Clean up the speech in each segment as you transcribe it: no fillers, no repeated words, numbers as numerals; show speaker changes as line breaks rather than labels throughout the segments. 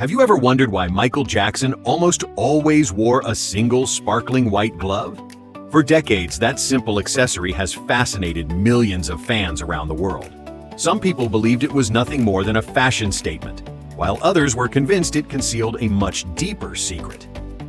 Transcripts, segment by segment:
Have you ever wondered why Michael Jackson almost always wore a single sparkling white glove? For decades, that simple accessory has fascinated millions of fans around the world. Some people believed it was nothing more than a fashion statement, while others were convinced it concealed a much deeper secret.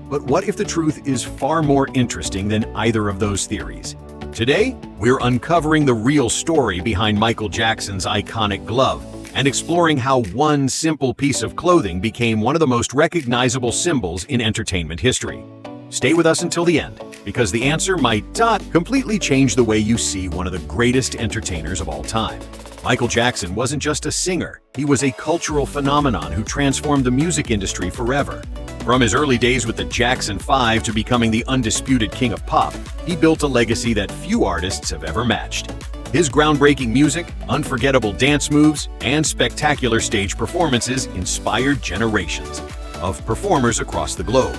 But what if the truth is far more interesting than either of those theories? Today, we're uncovering the real story behind Michael Jackson's iconic glove and exploring how one simple piece of clothing became one of the most recognizable symbols in entertainment history. Stay with us until the end, because the answer might not completely change the way you see one of the greatest entertainers of all time. Michael Jackson wasn't just a singer, he was a cultural phenomenon who transformed the music industry forever. From his early days with the Jackson 5 to becoming the undisputed king of pop, he built a legacy that few artists have ever matched. His groundbreaking music, unforgettable dance moves, and spectacular stage performances inspired generations of performers across the globe.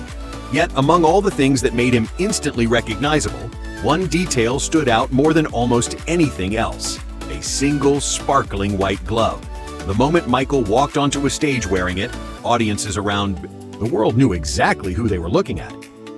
Yet, among all the things that made him instantly recognizable, one detail stood out more than almost anything else: a single sparkling white glove. The moment Michael walked onto a stage wearing it, audiences around the world knew exactly who they were looking at.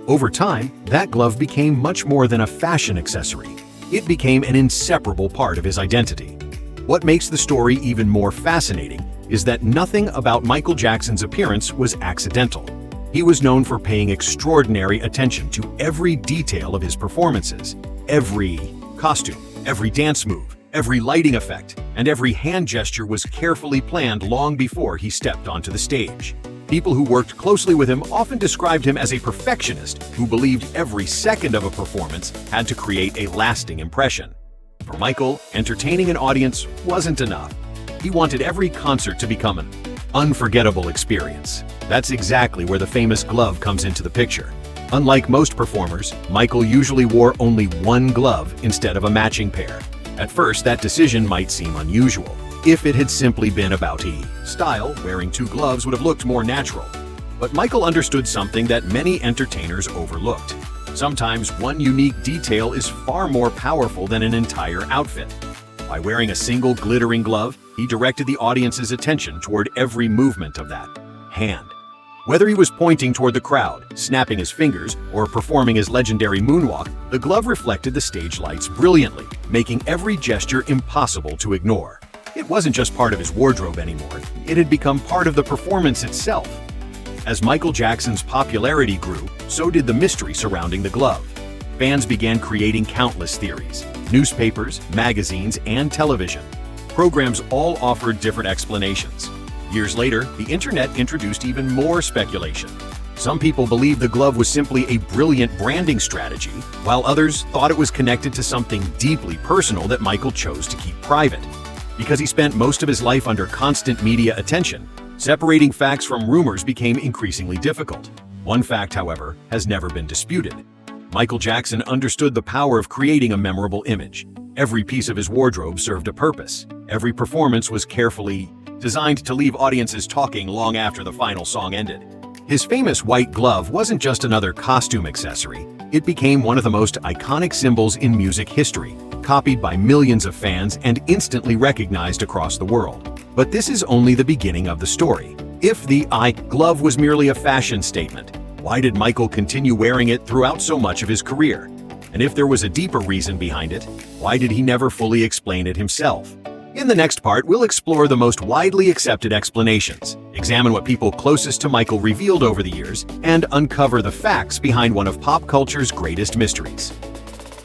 Over time, that glove became much more than a fashion accessory. It became an inseparable part of his identity. What makes the story even more fascinating is that nothing about Michael Jackson's appearance was accidental. He was known for paying extraordinary attention to every detail of his performances. Every costume, every dance move, every lighting effect, and every hand gesture was carefully planned long before he stepped onto the stage. People who worked closely with him often described him as a perfectionist who believed every second of a performance had to create a lasting impression. For Michael, entertaining an audience wasn't enough. He wanted every concert to become an unforgettable experience. That's exactly where the famous glove comes into the picture. Unlike most performers, Michael usually wore only one glove instead of a matching pair. At first, that decision might seem unusual. If it had simply been about style, wearing two gloves would have looked more natural. But Michael understood something that many entertainers overlooked. Sometimes one unique detail is far more powerful than an entire outfit. By wearing a single glittering glove, he directed the audience's attention toward every movement of that hand. Whether he was pointing toward the crowd, snapping his fingers, or performing his legendary moonwalk, the glove reflected the stage lights brilliantly, making every gesture impossible to ignore. It wasn't just part of his wardrobe anymore, it had become part of the performance itself. As Michael Jackson's popularity grew, so did the mystery surrounding the glove. Fans began creating countless theories. Newspapers, magazines, and television programs all offered different explanations. Years later, the internet introduced even more speculation. Some people believed the glove was simply a brilliant branding strategy, while others thought it was connected to something deeply personal that Michael chose to keep private. Because he spent most of his life under constant media attention, separating facts from rumors became increasingly difficult. One fact, however, has never been disputed. Michael Jackson understood the power of creating a memorable image. Every piece of his wardrobe served a purpose. Every performance was carefully designed to leave audiences talking long after the final song ended. His famous white glove wasn't just another costume accessory. It became one of the most iconic symbols in music history, copied by millions of fans and instantly recognized across the world. But this is only the beginning of the story. If the glove was merely a fashion statement, why did Michael continue wearing it throughout so much of his career? And if there was a deeper reason behind it, why did he never fully explain it himself? In the next part, we'll explore the most widely accepted explanations, examine what people closest to Michael revealed over the years, and uncover the facts behind one of pop culture's greatest mysteries.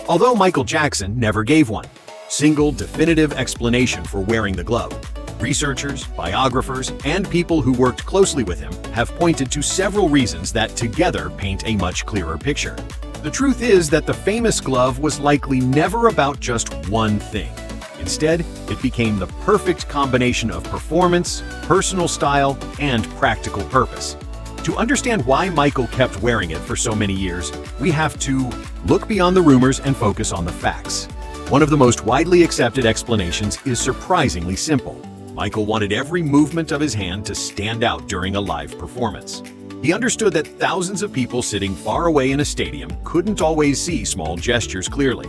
Although Michael Jackson never gave one single definitive explanation for wearing the glove, researchers, biographers, and people who worked closely with him have pointed to several reasons that together paint a much clearer picture. The truth is that the famous glove was likely never about just one thing. Instead, it became the perfect combination of performance, personal style, and practical purpose. To understand why Michael kept wearing it for so many years, we have to look beyond the rumors and focus on the facts. One of the most widely accepted explanations is surprisingly simple. Michael wanted every movement of his hand to stand out during a live performance. He understood that thousands of people sitting far away in a stadium couldn't always see small gestures clearly.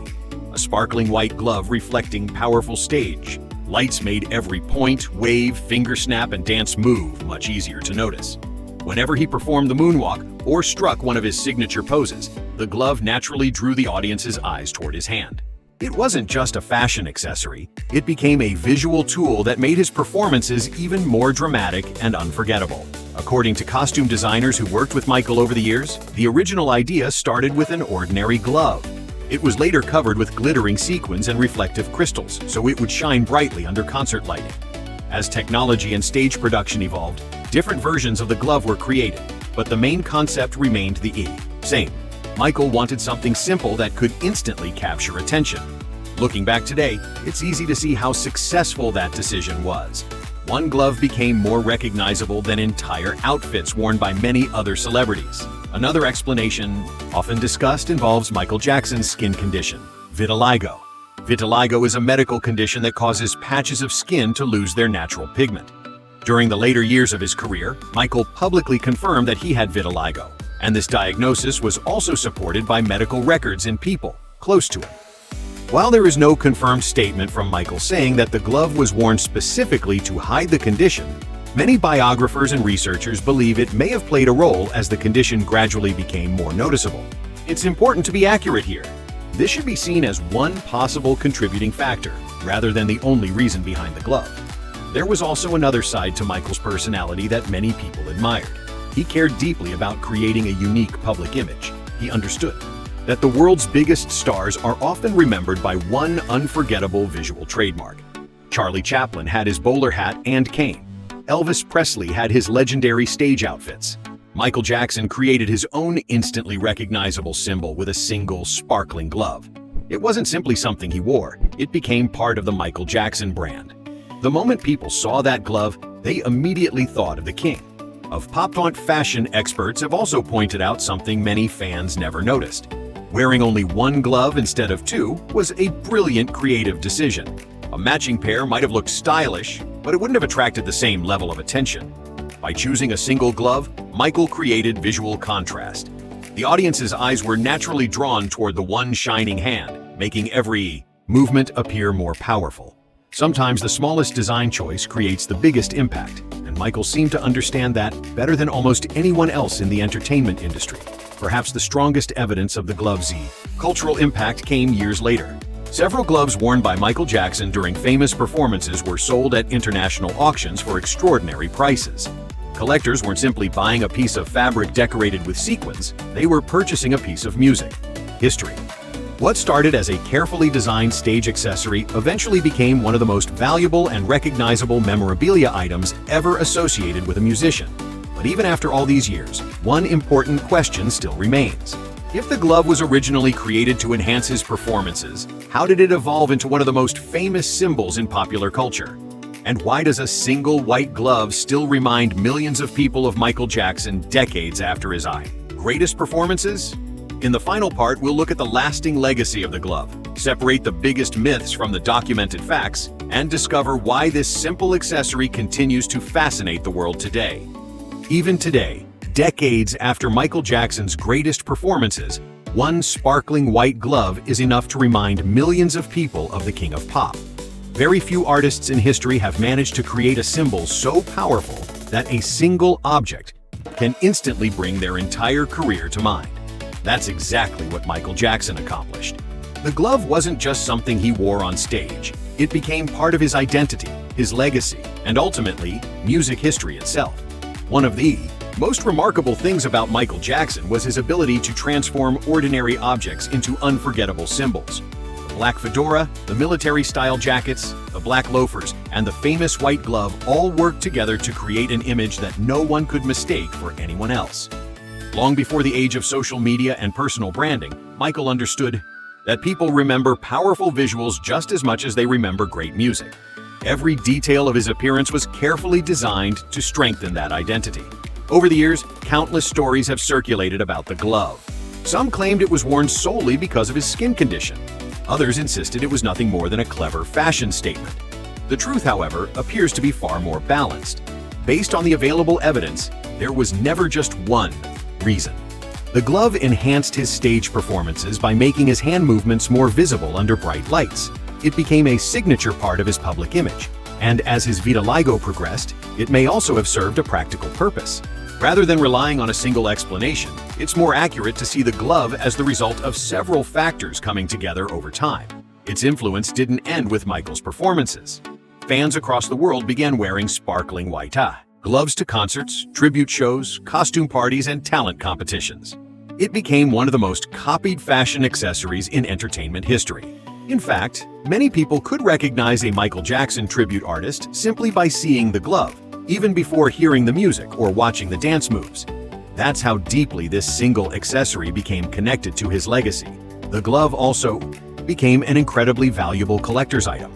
A sparkling white glove reflecting powerful stage lights made every point, wave, finger snap, and dance move much easier to notice. Whenever he performed the moonwalk or struck one of his signature poses, the glove naturally drew the audience's eyes toward his hand. It wasn't just a fashion accessory, it became a visual tool that made his performances even more dramatic and unforgettable. According to costume designers who worked with Michael over the years, the original idea started with an ordinary glove. It was later covered with glittering sequins and reflective crystals, so it would shine brightly under concert lighting. As technology and stage production evolved, different versions of the glove were created, but the main concept remained the same. Michael wanted something simple that could instantly capture attention. Looking back today, it's easy to see how successful that decision was. One glove became more recognizable than entire outfits worn by many other celebrities. Another explanation, often discussed, involves Michael Jackson's skin condition, vitiligo. Vitiligo is a medical condition that causes patches of skin to lose their natural pigment. During the later years of his career, Michael publicly confirmed that he had vitiligo, and this diagnosis was also supported by medical records in people close to him. While there is no confirmed statement from Michael saying that the glove was worn specifically to hide the condition, many biographers and researchers believe it may have played a role as the condition gradually became more noticeable. It's important to be accurate here. This should be seen as one possible contributing factor, rather than the only reason behind the glove. There was also another side to Michael's personality that many people admired. He cared deeply about creating a unique public image. He understood that the world's biggest stars are often remembered by one unforgettable visual trademark. Charlie Chaplin had his bowler hat and cane. Elvis Presley had his legendary stage outfits. Michael Jackson created his own instantly recognizable symbol with a single, sparkling glove. It wasn't simply something he wore, it became part of the Michael Jackson brand. The moment people saw that glove, they immediately thought of the king of pop. Fashion experts have also pointed out something many fans never noticed. Wearing only one glove instead of two was a brilliant creative decision. A matching pair might have looked stylish, but it wouldn't have attracted the same level of attention. By choosing a single glove, Michael created visual contrast. The audience's eyes were naturally drawn toward the one shining hand, making every movement appear more powerful. Sometimes the smallest design choice creates the biggest impact, and Michael seemed to understand that better than almost anyone else in the entertainment industry. Perhaps the strongest evidence of the glove's cultural impact came years later. Several gloves worn by Michael Jackson during famous performances were sold at international auctions for extraordinary prices. Collectors weren't simply buying a piece of fabric decorated with sequins, they were purchasing a piece of music. History. What started as a carefully designed stage accessory eventually became one of the most valuable and recognizable memorabilia items ever associated with a musician. But even after all these years, one important question still remains. If the glove was originally created to enhance his performances, how did it evolve into one of the most famous symbols in popular culture? And why does a single white glove still remind millions of people of Michael Jackson decades after his greatest performances? In the final part, we'll look at the lasting legacy of the glove, separate the biggest myths from the documented facts, and discover why this simple accessory continues to fascinate the world today. Even today, decades after Michael Jackson's greatest performances, one sparkling white glove is enough to remind millions of people of the king of pop. Very few artists in history have managed to create a symbol so powerful that a single object can instantly bring their entire career to mind. That's exactly what Michael Jackson accomplished. The glove wasn't just something he wore on stage. It became part of his identity, his legacy, and ultimately, music history itself. One of the most remarkable things about Michael Jackson was his ability to transform ordinary objects into unforgettable symbols. The black fedora, the military-style jackets, the black loafers, and the famous white glove all worked together to create an image that no one could mistake for anyone else. Long before the age of social media and personal branding, Michael understood that people remember powerful visuals just as much as they remember great music. Every detail of his appearance was carefully designed to strengthen that identity. Over the years, countless stories have circulated about the glove. Some claimed it was worn solely because of his skin condition. Others insisted it was nothing more than a clever fashion statement. The truth, however, appears to be far more balanced. Based on the available evidence, there was never just one reason. The glove enhanced his stage performances by making his hand movements more visible under bright lights. It became a signature part of his public image, and as his vitiligo progressed, it may also have served a practical purpose. Rather than relying on a single explanation, it's more accurate to see the glove as the result of several factors coming together over time. Its influence didn't end with Michael's performances. Fans across the world began wearing sparkling white gloves to concerts, tribute shows, costume parties, and talent competitions. It became one of the most copied fashion accessories in entertainment history. In fact, many people could recognize a Michael Jackson tribute artist simply by seeing the glove, even before hearing the music or watching the dance moves. That's how deeply this single accessory became connected to his legacy. The glove also became an incredibly valuable collector's item.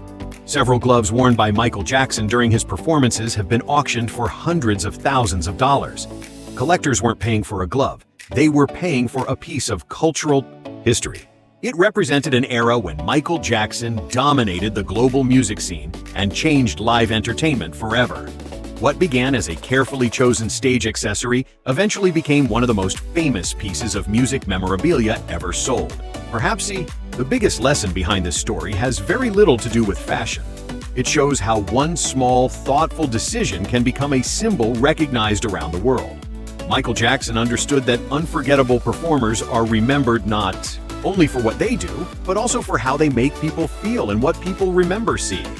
Several gloves worn by Michael Jackson during his performances have been auctioned for hundreds of thousands of dollars. Collectors weren't paying for a glove, they were paying for a piece of cultural history. It represented an era when Michael Jackson dominated the global music scene and changed live entertainment forever. What began as a carefully chosen stage accessory eventually became one of the most famous pieces of music memorabilia ever sold. Perhaps the biggest lesson behind this story has very little to do with fashion. It shows how one small, thoughtful decision can become a symbol recognized around the world. Michael Jackson understood that unforgettable performers are remembered not only for what they do, but also for how they make people feel and what people remember seeing.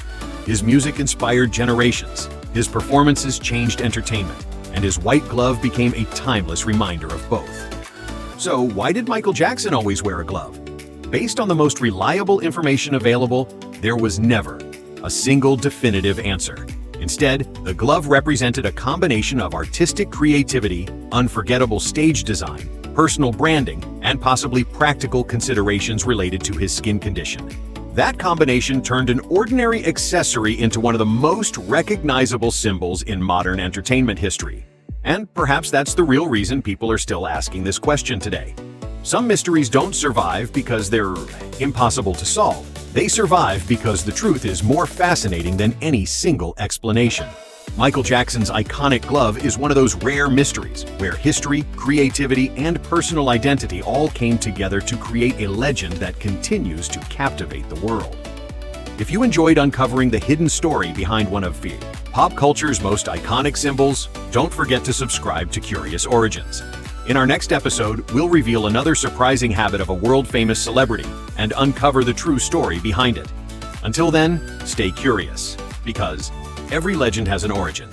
His music inspired generations. His performances changed entertainment, and his white glove became a timeless reminder of both. So, why did Michael Jackson always wear a glove? Based on the most reliable information available, there was never a single definitive answer. Instead, the glove represented a combination of artistic creativity, unforgettable stage design, personal branding, and possibly practical considerations related to his skin condition. That combination turned an ordinary accessory into one of the most recognizable symbols in modern entertainment history. And perhaps that's the real reason people are still asking this question today. Some mysteries don't survive because they're impossible to solve. They survive because the truth is more fascinating than any single explanation. Michael Jackson's iconic glove is one of those rare mysteries where history, creativity, and personal identity all came together to create a legend that continues to captivate the world. If you enjoyed uncovering the hidden story behind one of pop culture's most iconic symbols, don't forget to subscribe to Curious Origins. In our next episode, we'll reveal another surprising habit of a world-famous celebrity and uncover the true story behind it. Until then, stay curious, because every legend has an origin.